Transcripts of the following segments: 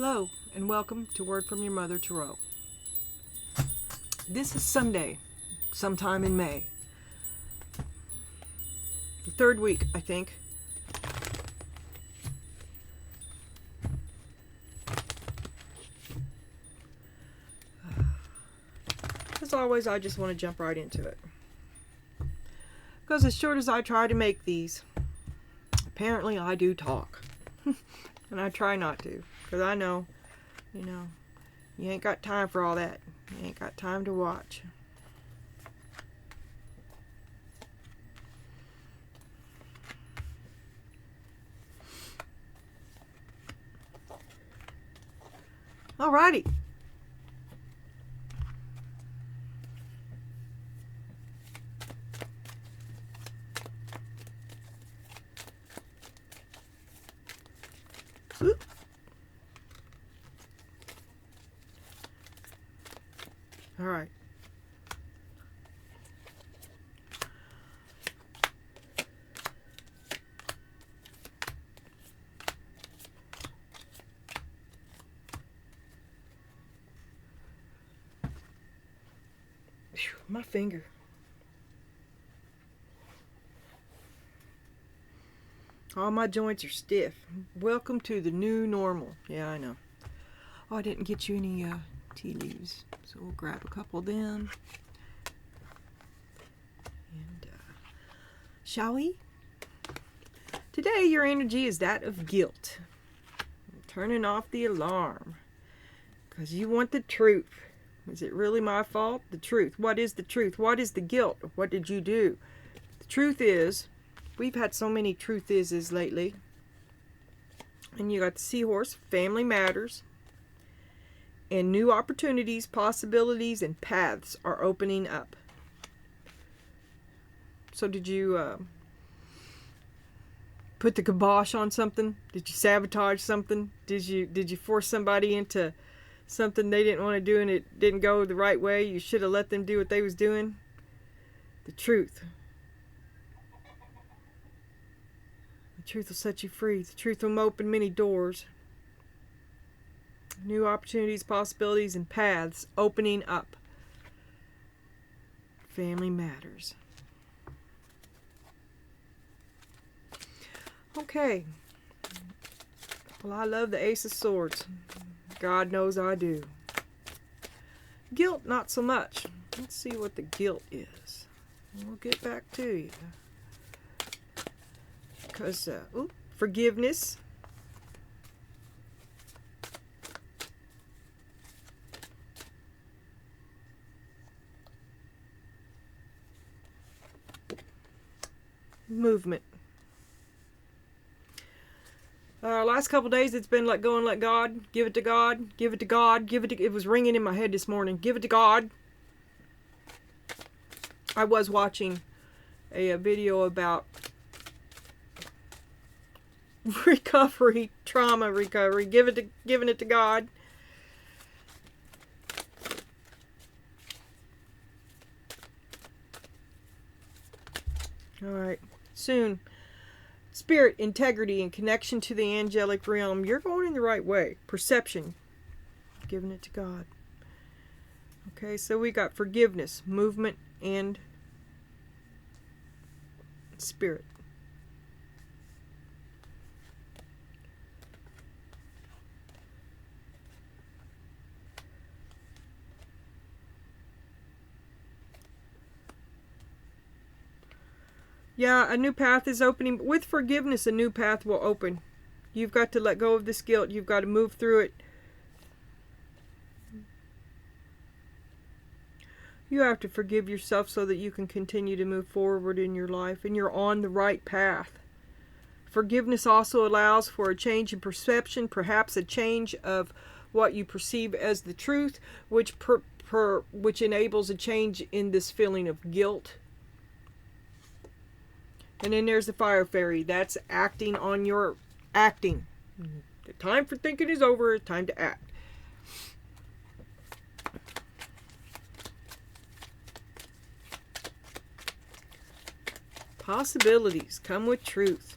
Hello, and welcome to Word from Your Mother Tarot. This is Sunday, sometime in May. The third week, I think. As always, I just want to jump right into it. Because as short as I try to make these, apparently I do talk. And I try not to. Because I know, you ain't got time for all that. You ain't got time to watch. Alrighty. Oop. All right. Whew, my finger. All my joints are stiff. Welcome to the new normal. Yeah, I know. Oh, I didn't get you any tea leaves, so we'll grab a couple of them. And shall we? Today, your energy is that of guilt. Turning off the alarm because you want the truth. Is it really my fault? The truth. What is the truth? What is the guilt? What did you do? The truth is, we've had so many truth is lately. And you got the seahorse, family matters. And new opportunities, possibilities, and paths are opening up. So did you put the kibosh on something? Did you sabotage something? Did you force somebody into something they didn't want to do and it didn't go the right way? You should have let them do what they was doing. The truth. The truth will set you free. The truth will open many doors. New opportunities, possibilities, and paths opening up. Family matters. Okay. Well, I love the Ace of Swords. God knows I do. Guilt, not so much. Let's see what the guilt is. We'll get back to you. Because, forgiveness. Movement. Last couple days it's been let go and let God. Give it to God. Give it to God. Give it to... It was ringing in my head this morning. Give it to God. I was watching a video about recovery, trauma recovery. Giving it to God. All right. Soon. Spirit, integrity, and connection to the angelic realm. You're going in the right way. Perception. Giving it to God. Okay, so we got forgiveness, movement, and spirit. Yeah, a new path is opening. With forgiveness, a new path will open. You've got to let go of this guilt. You've got to move through it. You have to forgive yourself so that you can continue to move forward in your life and you're on the right path. Forgiveness also allows for a change in perception, perhaps a change of what you perceive as the truth, which enables a change in this feeling of guilt. And then there's the fire fairy. That's acting on your acting. The time for thinking is over. It's time to act. Possibilities come with truth.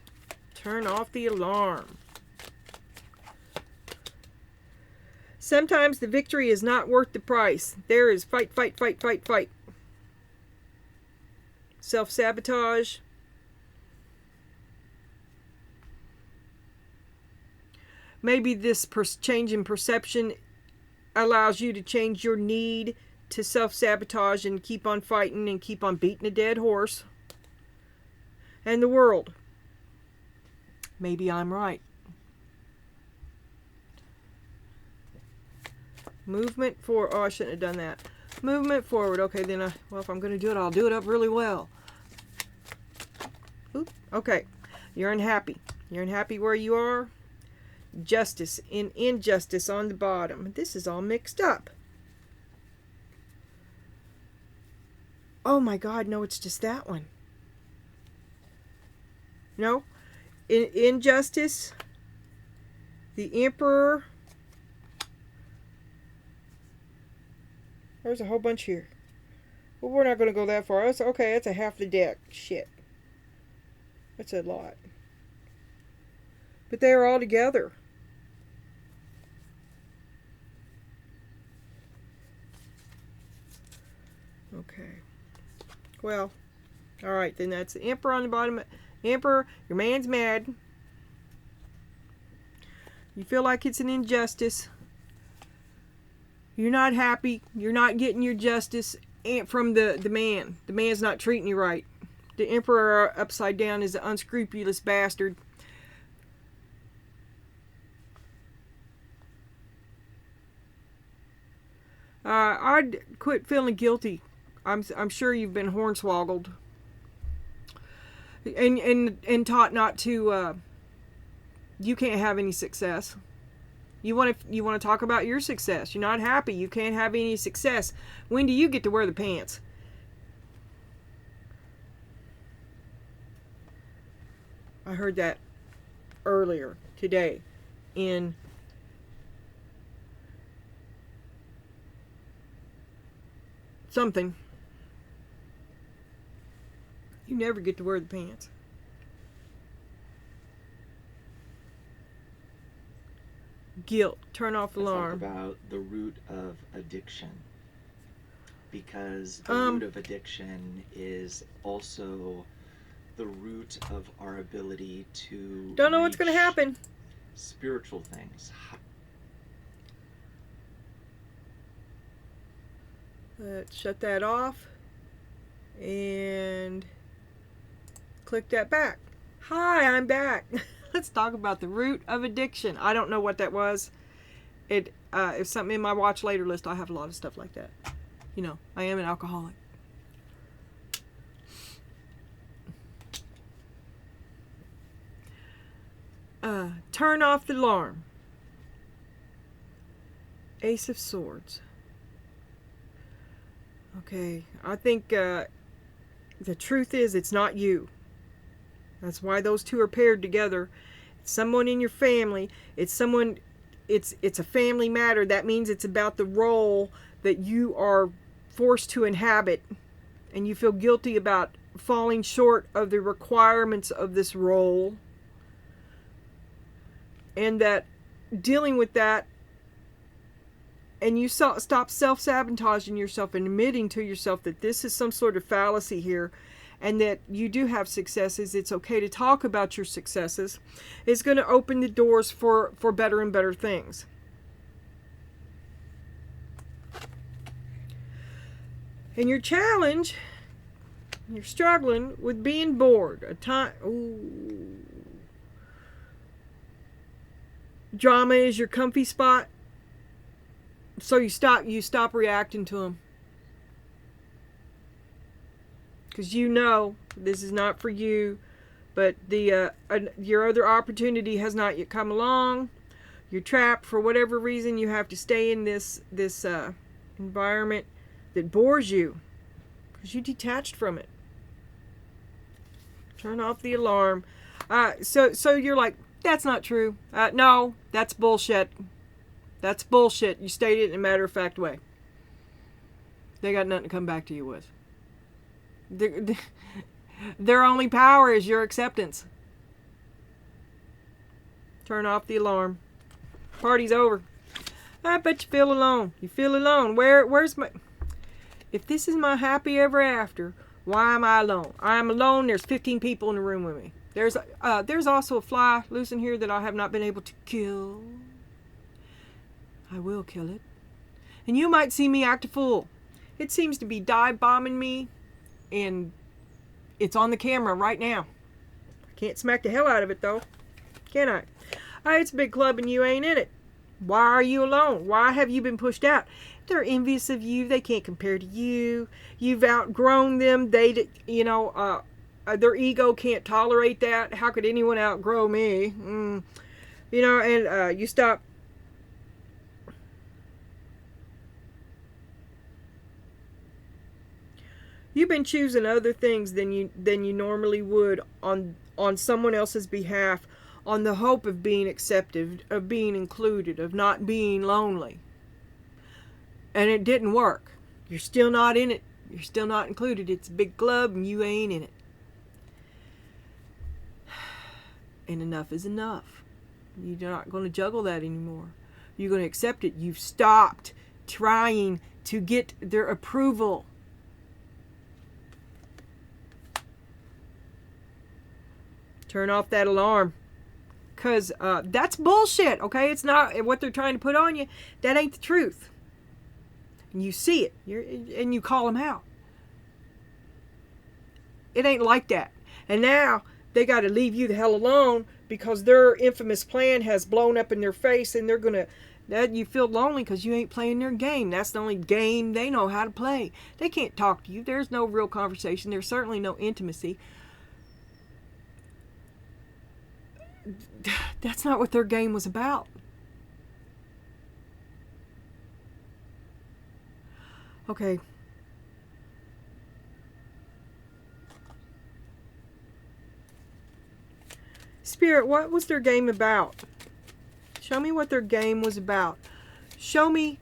Turn off the alarm. Sometimes the victory is not worth the price. There is fight, fight, fight, fight, fight. Self-sabotage. Maybe this change in perception allows you to change your need to self-sabotage and keep on fighting and keep on beating a dead horse. And the world. Maybe I'm right. Movement forward. Oh, I shouldn't have done that. Movement forward. Okay, then, well, if I'm going to do it, I'll do it up really well. Oop. Okay. You're unhappy. You're unhappy where you are. Justice and injustice on the bottom. This is all mixed up. Oh my God, no, it's just that one. No? Injustice. The Emperor. There's a whole bunch here. Well, we're not going to go that far. That's, okay, that's a half the deck. Shit. That's a lot. But they are all together. Okay. Well, all right, then that's the Emperor on the bottom. Emperor, your man's mad. You feel like it's an injustice. You're not happy. You're not getting your justice from the man. The man's not treating you right. The Emperor upside down is an unscrupulous bastard. I'd quit feeling guilty. I'm sure you've been hornswoggled and taught not to. You can't have any success. You want to talk about your success. You're not happy. You can't have any success. When do you get to wear the pants? I heard that earlier today in something. You never get to wear the pants. Guilt. Turn off alarm. Talk about the root of addiction, because the root of addiction is also the root of our ability to don't know what's going to happen. Spiritual things. Let's shut that off and click that back. Hi, I'm back. Let's talk about the root of addiction. I don't know what that was. It's something in my watch later list. I have a lot of stuff like that. You know, I am an alcoholic. Turn off the alarm. Ace of Swords. Okay, I think the truth is it's not you. That's why those two are paired together. It's someone in your family. It's someone. It's a family matter. That means it's about the role that you are forced to inhabit, and you feel guilty about falling short of the requirements of this role, and that dealing with that. And you stop self-sabotaging yourself and admitting to yourself that this is some sort of fallacy here, and that you do have successes. It's okay to talk about your successes. It's going to open the doors for better and better things. And your challenge, you're struggling with being bored. Drama is your comfy spot. So you stop reacting to them. Because you know this is not for you, but your other opportunity has not yet come along. You're trapped for whatever reason. You have to stay in this environment that bores you because you detached from it. Turn off the alarm. So you're like, that's not true. No, that's bullshit. That's bullshit. You stated it in a matter-of-fact way. They got nothing to come back to you with. Their only power is your acceptance. Turn off the alarm. Party's over. I bet you feel alone. You feel alone. Where's my... If this is my happy ever after, why am I alone? I am alone. There's 15 people in the room with me. There's also a fly loose in here that I have not been able to kill. I will kill it. And you might see me act a fool. It seems to be dive bombing me, and it's on the camera right now. I can't smack the hell out of it though, can I? It's a big club and you ain't in it. Why are you alone? Why have you been pushed out? They're envious of you. They can't compare to you. You've outgrown them. Their ego can't tolerate that. How could anyone outgrow me? And you stop. You've been choosing other things than you normally would on someone else's behalf, on the hope of being accepted, of being included, of not being lonely. And it didn't work. You're still not in it. You're still not included. It's a big club and you ain't in it. And enough is enough. You're not going to juggle that anymore. You're going to accept it. You've stopped trying to get their approval. Turn off that alarm. Because that's bullshit, okay? It's not what they're trying to put on you. That ain't the truth. And you see it. And you call them out. It ain't like that. And now they got to leave you the hell alone because their infamous plan has blown up in their face, and they're going to... That you feel lonely because you ain't playing their game. That's the only game they know how to play. They can't talk to you. There's no real conversation. There's certainly no intimacy. That's not what their game was about. Okay. Spirit, what was their game about? Show me what their game was about. Show me.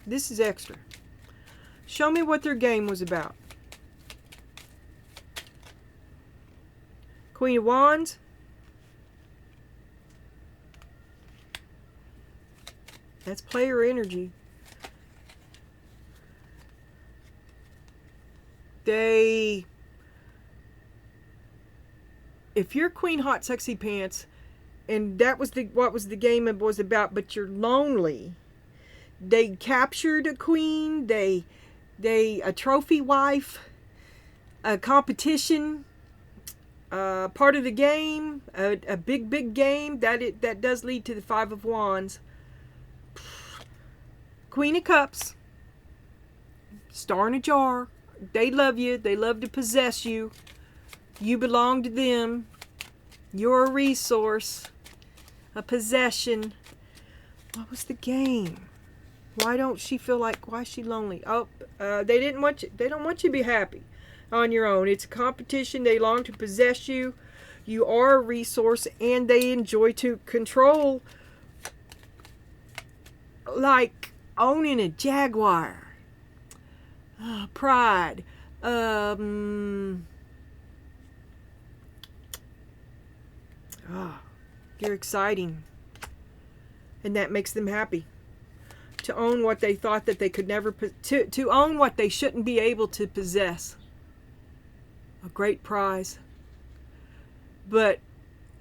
This is extra. Show me what their game was about. Queen of Wands. That's player energy. If you're Queen Hot Sexy Pants, and that was what was the game was about, but you're lonely. They captured a queen. They a trophy wife, a competition. Part of the game, a big game that does lead to the Five of Wands. Queen of Cups, star in a jar. They love you. They love to possess you. You belong to them. You're a resource, a possession. What was the game? Why don't she feel like? Why is she lonely? Oh, they didn't want you. They don't want you to be happy on your own. It's a competition. They long to possess you. You are a resource, and they enjoy to control, like owning a Jaguar. Pride. You're exciting, and that makes them happy. To own what they thought that they could never to own what they shouldn't be able to possess. A great prize. But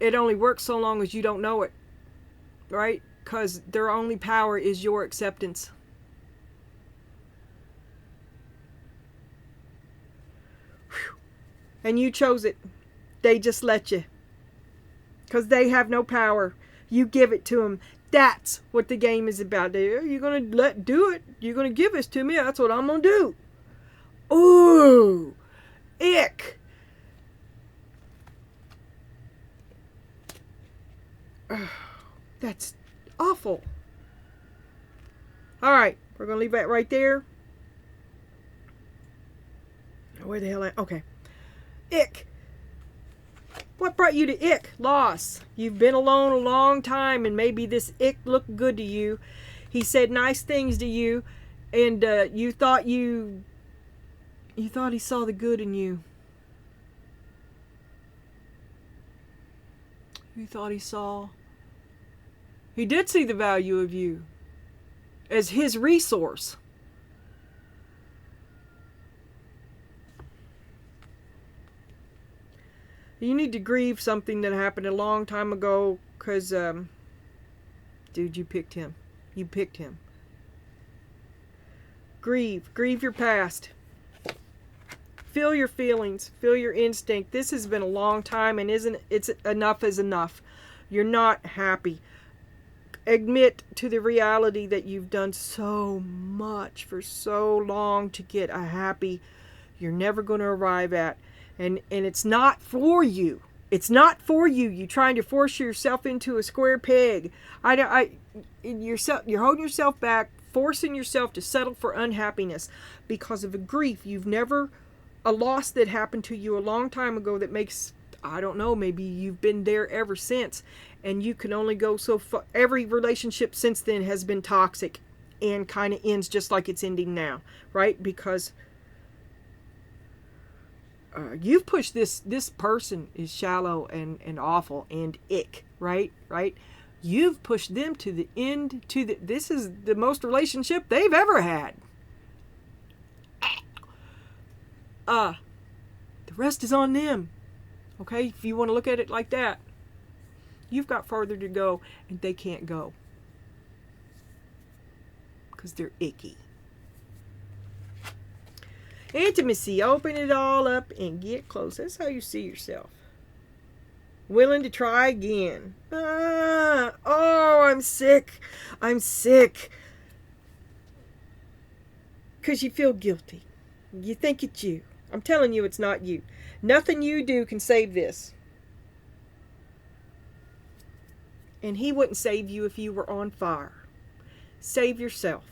it only works so long as you don't know it. Right? Because their only power is your acceptance. Whew. And you chose it. They just let you. Because they have no power. You give it to them. That's what the game is about. You're going to do it. You're going to give this to me. That's what I'm going to do. Ooh. Ick. That's awful. Alright. We're going to leave that right there. Where the hell am I? Okay. Ick. What brought you to ick? Loss. You've been alone a long time, and maybe this ick looked good to you. He said nice things to you, and you thought he saw the good in you. He thought he saw. He did see the value of you as his resource. You need to grieve something that happened a long time ago because, dude, you picked him. You picked him. Grieve. Grieve your past. Feel your feelings. Feel your instinct. This has been a long time, and it's enough is enough. You're not happy. Admit to the reality that you've done so much for so long to get a happy you're never going to arrive at. And it's not for you. It's not for you. You're trying to force yourself into a square peg. You're holding yourself back, forcing yourself to settle for unhappiness because of a grief a loss that happened to you a long time ago that makes, I don't know, maybe you've been there ever since, and you can only go so far. Every relationship since then has been toxic and kind of ends just like it's ending now, right? Because you've pushed this person is shallow and awful and ick, right? You've pushed them to the end, this is the most relationship they've ever had. The rest is on them. Okay? If you want to look at it like that, you've got farther to go and they can't go. Because they're icky. Intimacy. Open it all up and get close. That's how you see yourself. Willing to try again. I'm sick. I'm sick. Because you feel guilty. You think it's you. I'm telling you it's not you. Nothing you do can save this. And he wouldn't save you if you were on fire. Save yourself.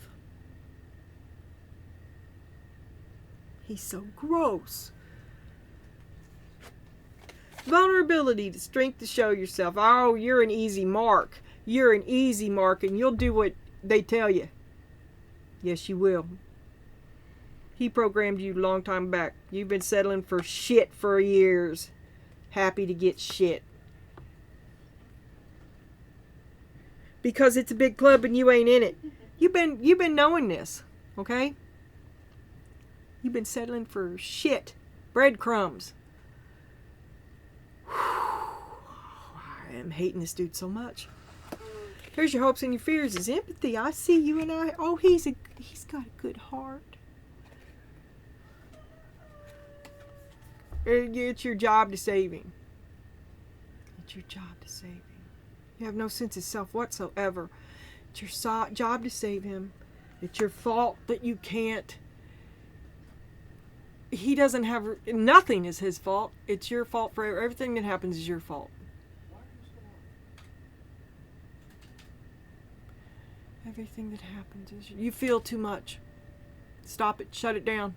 He's so gross. Vulnerability, the strength to show yourself. Oh, you're an easy mark. You're an easy mark and you'll do what they tell you. Yes, you will. He programmed you a long time back. You've been settling for shit for years. Happy to get shit. Because it's a big club and you ain't in it. You've been knowing this, okay? You've been settling for shit. Breadcrumbs. I am hating this dude so much. Here's your hopes and your fears is empathy. I see you and he's got a good heart. It's your job to save him. It's your job to save him. You have no sense of self whatsoever. It's your job to save him. It's your fault that you can't. He doesn't have... Nothing is his fault. It's your fault for everything that happens is your fault. Everything that happens is... You feel too much. Stop it. Shut it down.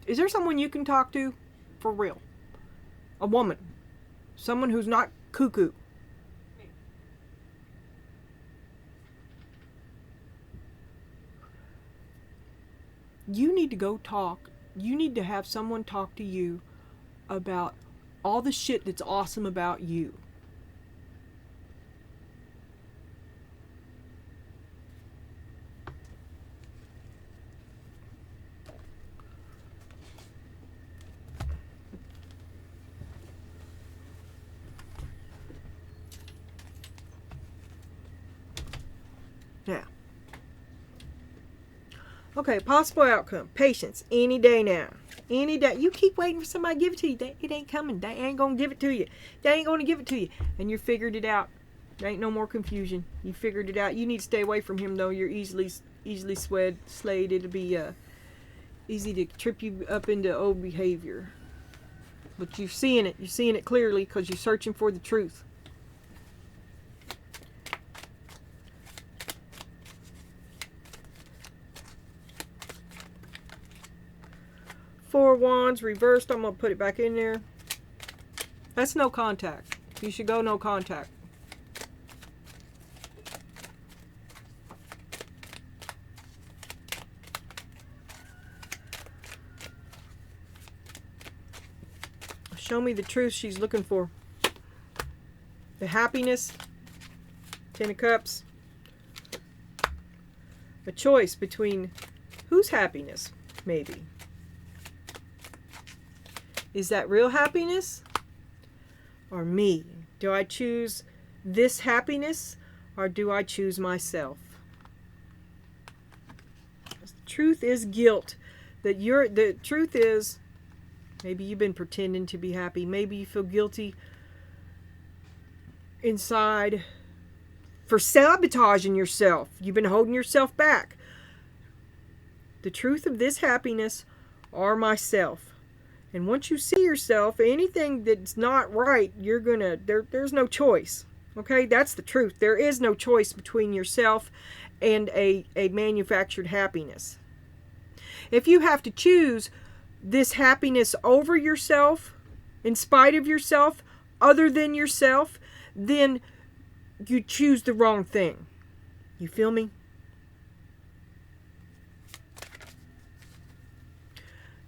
Is there someone you can talk to? For real. A woman. Someone who's not cuckoo. You need to go talk. You need to have someone talk to you about all the shit that's awesome about you. Now. Okay, possible outcome. Patience. Any day now. Any day. You keep waiting for somebody to give it to you. It ain't coming. They ain't going to give it to you. They ain't going to give it to you. And you figured it out. There ain't no more confusion. You figured it out. You need to stay away from him, though. You're easily slayed. It'll be easy to trip you up into old behavior. But you're seeing it. You're seeing it clearly because you're searching for the truth. Four Wands reversed. I'm going to put it back in there. That's no contact. You should go no contact. Show me the truth she's looking for. The happiness. Ten of Cups. A choice between whose happiness, maybe. Is that real happiness? Or me? Do I choose this happiness? Or do I choose myself? The truth is guilt. The truth is, maybe you've been pretending to be happy. Maybe you feel guilty inside for sabotaging yourself. You've been holding yourself back. The truth of this happiness or myself. And once you see yourself, anything that's not right, you're gonna, there's no choice. Okay, that's the truth. There is no choice between yourself and a manufactured happiness. If you have to choose this happiness over yourself, in spite of yourself, other than yourself, then you choose the wrong thing. You feel me?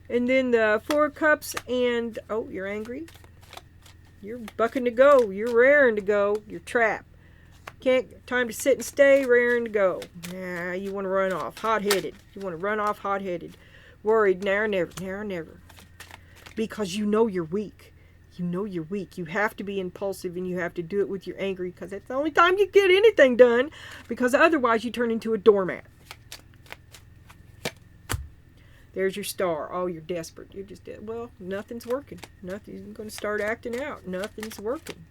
And then the Four of Cups and, oh, you're angry. You're bucking to go. You're raring to go. You're trapped. Time to sit and stay, raring to go. Nah, you want to run off, hot-headed. You want to run off hot-headed. Worried, now or never, now or never. Because you know you're weak. You know you're weak. You have to be impulsive and you have to do it with your angry because that's the only time you get anything done, because otherwise you turn into a doormat. There's your star. Oh, you're desperate. You're just, well, nothing's working. Nothing's going to start acting out. Nothing's working.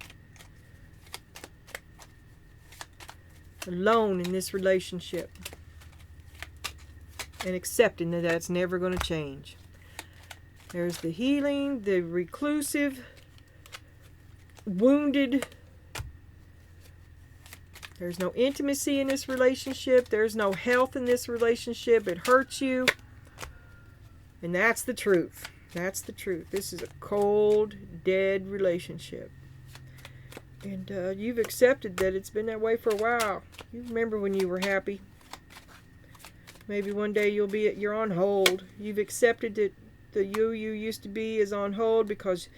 Alone in this relationship. And accepting that that's never going to change. There's the healing, the reclusive, wounded. There's no intimacy in this relationship. There's no health in this relationship. It hurts you. And that's the truth. That's the truth. This is a cold, dead relationship. And you've accepted that it's been that way for a while. You remember when you were happy. Maybe one day you're on hold. You've accepted that the you used to be is on hold because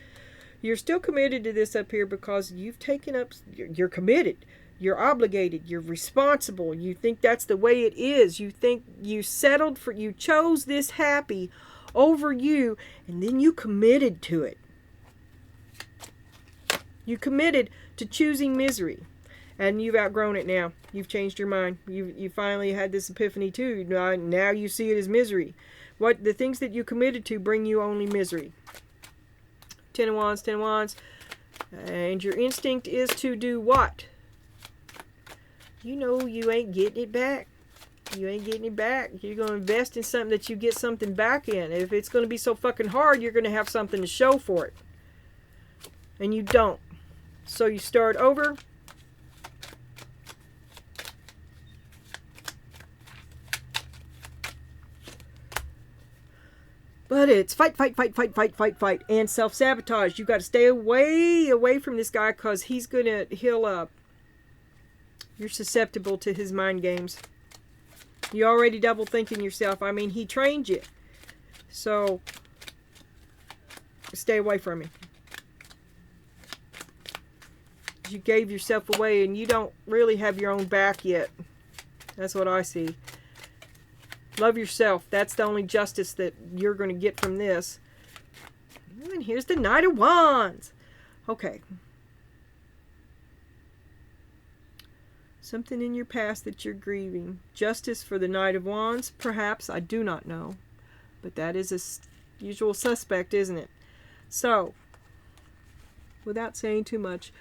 you're still committed to this up here because you've taken up, you're committed. You're obligated. You're responsible. You think that's the way it is. You think you settled for, you chose this happy over you, and then you committed to it. You committed to choosing misery, and you've outgrown it now. You've changed your mind. You finally had this epiphany too. Now you see it as misery. What the things that you committed to bring you only misery. Ten of Wands, Ten of Wands, and your instinct is to do what? You know you ain't getting it back. You ain't getting it back. You're going to invest in something that you get something back in. If it's going to be so fucking hard, you're going to have something to show for it. And you don't. So you start over. But it's fight, fight, fight, fight, fight, fight, fight. And self-sabotage. You got to stay away from this guy because he'll you're susceptible to his mind games. You already double thinking yourself. I mean, he trained you. So, stay away from him. You gave yourself away and you don't really have your own back yet. That's what I see. Love yourself. That's the only justice that you're going to get from this. And here's the Knight of Wands. Okay. Something in your past that you're grieving. Justice for the Knight of Wands, perhaps. I do not know. But that is a usual suspect, isn't it? So, without saying too much,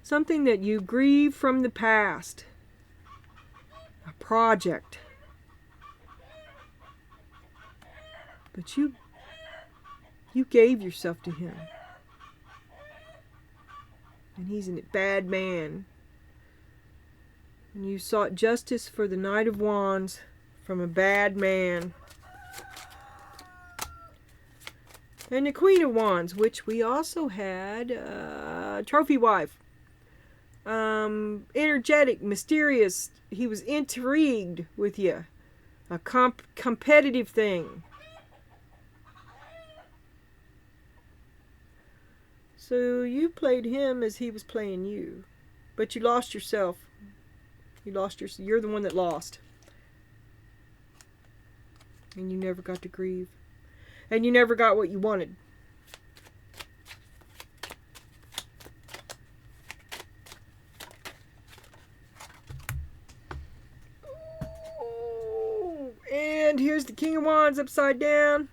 something that you grieve from the past. A project. But you gave yourself to him. And he's a bad man. And you sought justice for the Knight of Wands from a bad man. And the Queen of Wands, which we also had, trophy wife. Energetic, mysterious. He was intrigued with you. A competitive thing. So you played him as he was playing you. But you lost yourself. You're the one that lost. And you never got to grieve. And you never got what you wanted. Ooh, and here's the King of Wands upside down.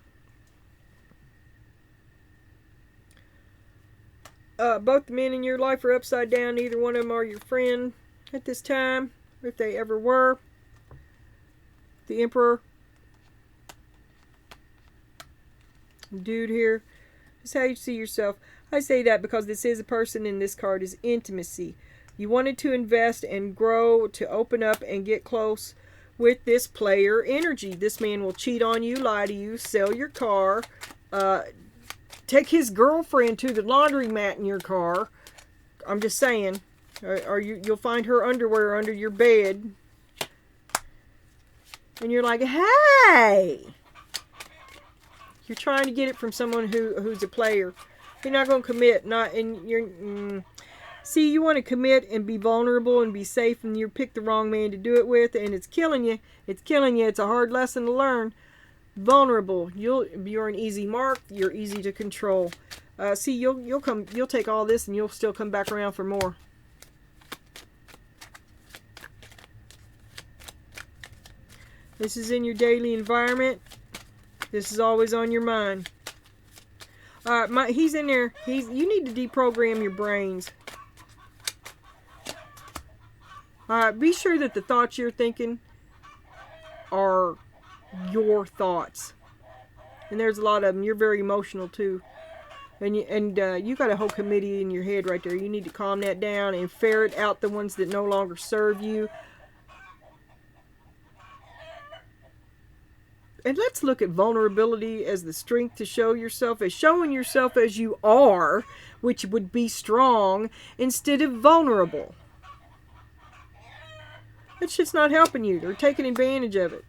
Both the men in your life are upside down. Neither one of them are your friend at this time, if they ever were. The Emperor. Dude here. This is how you see yourself. I say that because this is a person, and this card is intimacy. You wanted to invest and grow, to open up and get close with this player energy. This man will cheat on you, lie to you, sell your car, take his girlfriend to the laundromat in your car. I'm just saying. Or you'll find her underwear under your bed. And you're like, hey! You're trying to get it from someone who's a player. You're not going to commit. See, you want to commit and be vulnerable and be safe, and you pick the wrong man to do it with, and it's killing you. It's killing you. It's a hard lesson to learn. Vulnerable. You're an easy mark. You're easy to control. See, you'll take all this, and you'll still come back around for more. This is in your daily environment. This is always on your mind. He's in there. You need to deprogram your brains. Be sure that the thoughts you're thinking are your thoughts. And there's a lot of them. You're very emotional too. And you got a whole committee in your head right there. You need to calm that down and ferret out the ones that no longer serve you. And let's look at vulnerability as the strength to show yourself, as showing yourself as you are, which would be strong, instead of vulnerable. That shit's not helping you. They're taking advantage of it.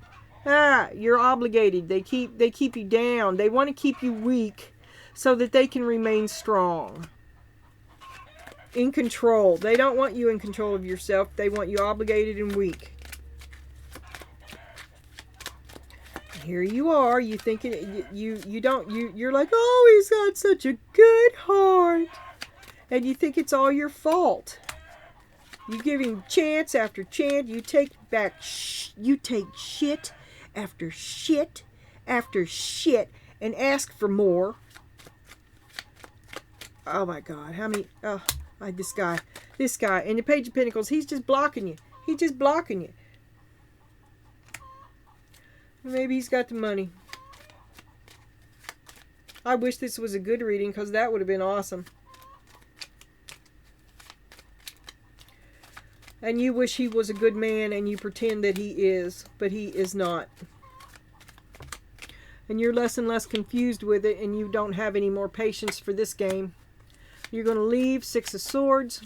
You're obligated. They keep you down. They want to keep you weak so that they can remain strong. In control. They don't want you in control of yourself. They want you obligated and weak. Here you are, you thinking you're like, oh, he's got such a good heart, and you think it's all your fault. You give him chance after chance. You take shit after shit after shit and ask for more. Oh my God, how many? Oh, this guy, and the Page of Pentacles. He's just blocking you. He's just blocking you. Maybe he's got the money. I wish this was a good reading, because that would have been awesome. And you wish he was a good man, and you pretend that he is, but he is not. And you're less and less confused with it, and you don't have any more patience for this game. You're going to leave. Six of Swords.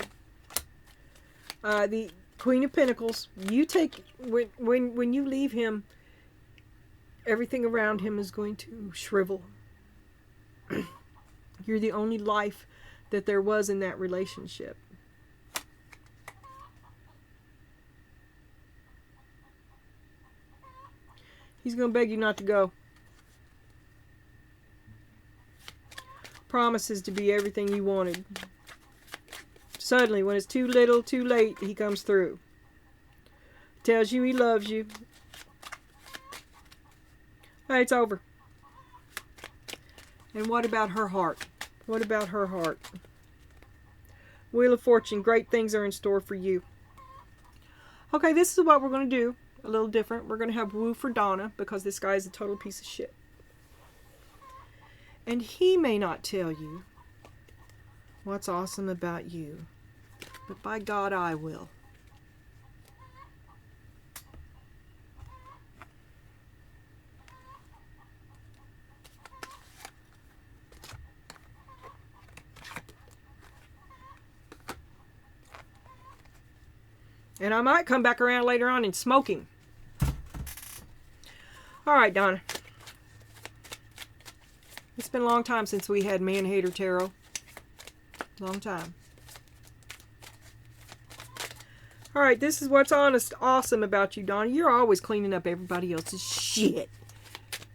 The Queen of Pentacles. You take, when you leave him, everything around him is going to shrivel. You're the only life that there was in that relationship. He's going to beg you not to go. Promises to be everything you wanted. Suddenly, when it's too little, too late, he comes through. Tells you he loves you. Hey, it's over. And what about her heart? What about her heart? Wheel of Fortune. Great things are in store for you. Okay, this is what we're going to do. A little different. We're going to have Woo for Donna, because this guy is a total piece of shit. And he may not tell you what's awesome about you. But by God, I will. And I might come back around later on and smoke him. Alright, Donna. It's been a long time since we had Man-Hater Tarot. Long time. All right, this is what's awesome about you, Donna. You're always cleaning up everybody else's shit.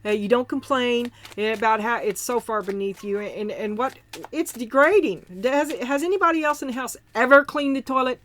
You don't complain about how it's so far beneath you, and what it's degrading. Has anybody else in the house ever cleaned the toilet?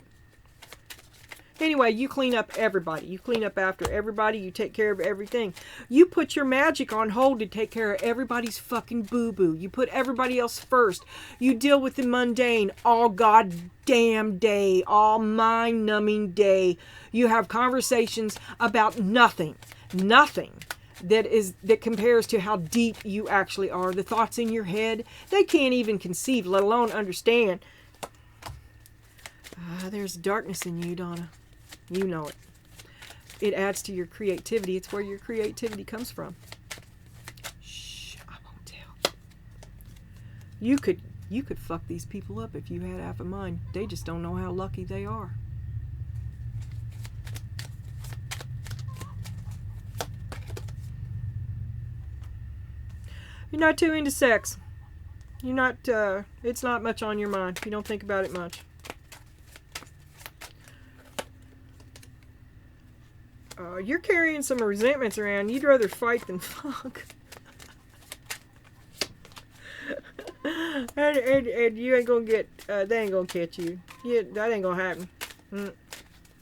Anyway, you clean up everybody. You clean up after everybody. You take care of everything. You put your magic on hold to take care of everybody's fucking boo-boo. You put everybody else first. You deal with the mundane all goddamn day, all mind-numbing day. You have conversations about nothing. Nothing that compares to how deep you actually are. The thoughts in your head, they can't even conceive, let alone understand. There's darkness in you, Donna. You know it. It adds to your creativity. It's where your creativity comes from. Shh, I won't tell. You could fuck these people up if you had half a mind. They just don't know how lucky they are. You're not too into sex. You're not, it's not much on your mind. You don't think about it much. You're carrying some resentments around. You'd rather fight than fuck. and you ain't gonna get, they ain't gonna catch you. That ain't gonna happen.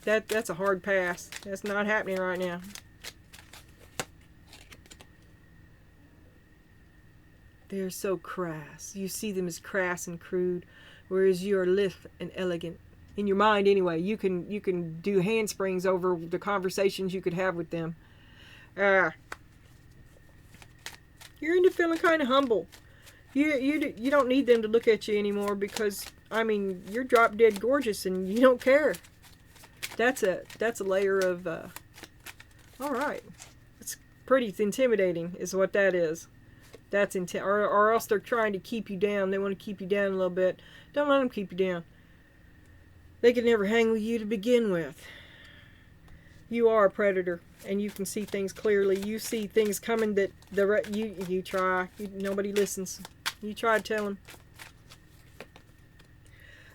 That's a hard pass. That's not happening right now. They're so crass. You see them as crass and crude, whereas you are lithe and elegant. In your mind, anyway. You can do handsprings over the conversations you could have with them. You're into feeling kind of humble. You don't need them to look at you anymore because, I mean, you're drop dead gorgeous and you don't care. That's a layer of, all right. It's pretty intimidating is what that is. That's or else they're trying to keep you down. They want to keep you down a little bit. Don't let them keep you down. They could never hang with you to begin with. You are a predator, and you can see things clearly. You see things coming that you try. Nobody listens. You try to tell them.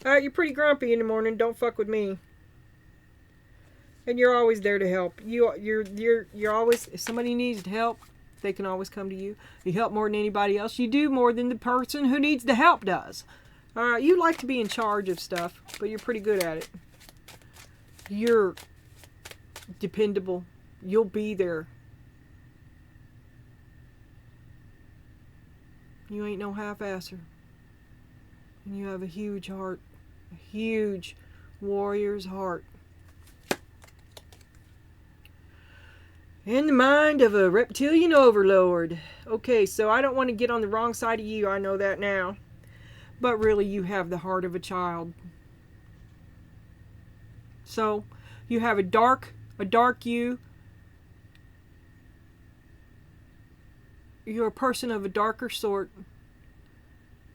You're pretty grumpy in the morning. Don't fuck with me. And you're always there to help. You're always, if somebody needs help, they can always come to you. You help more than anybody else. You do more than the person who needs the help does. You like to be in charge of stuff, but you're pretty good at it. You're dependable. You'll be there. You ain't no half-asser. And you have a huge heart. A huge warrior's heart. And the mind of a reptilian overlord. Okay, so I don't want to get on the wrong side of you. I know that now. But really, you have the heart of a child. So, you have a dark you. You're a person of a darker sort,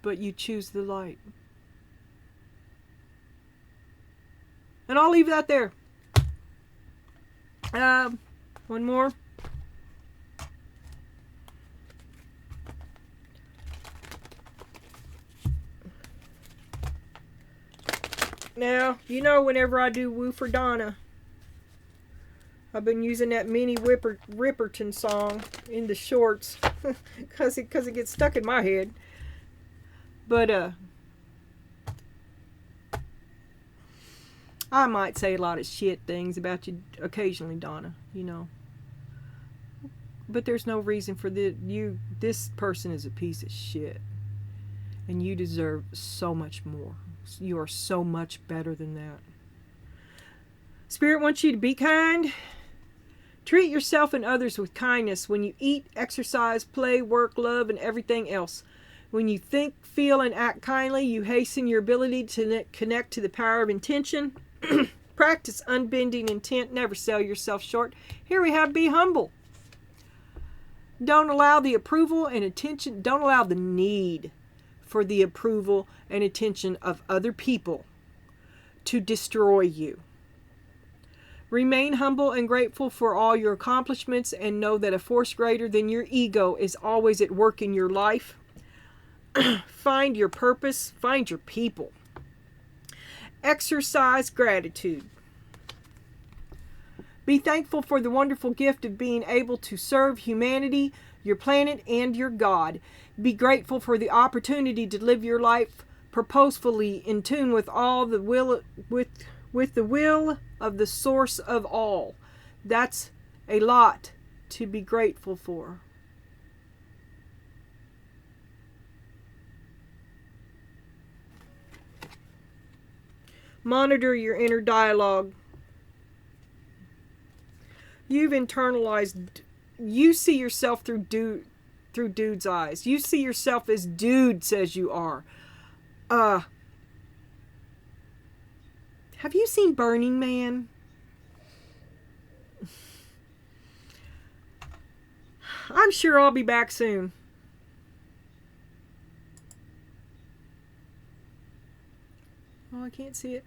but you choose the light. And I'll leave that there. One more. Now, you know whenever I do Woo for Donna, I've been using that Minnie Riperton song in the shorts because it gets stuck in my head. But I might say a lot of shit things about you occasionally, Donna, you know. But there's no reason for this person is a piece of shit. And you deserve so much more. You are so much better than that. Spirit wants you to be kind. Treat yourself and others with kindness when you eat, exercise, play, work, love, and everything else. When you think, feel, and act kindly, you hasten your ability to connect to the power of intention. Practice unbending intent. Never sell yourself short. Here we have be humble. Don't allow the approval and attention. Don't allow the need for the approval and attention of other people to destroy you. Remain humble and grateful for all your accomplishments and know that a force greater than your ego is always at work in your life. Find your purpose. Find your people. Exercise gratitude. Be thankful for the wonderful gift of being able to serve humanity, your planet, and your God. Be grateful for the opportunity to live your life purposefully in tune with all the will with the will of the source of all. That's a lot to be grateful for. Monitor your inner dialogue. You've internalized. You see yourself through dude's eyes. You see yourself as dude says you are. Have you seen Burning Man? I'm sure I'll be back soon. Oh, I can't see it.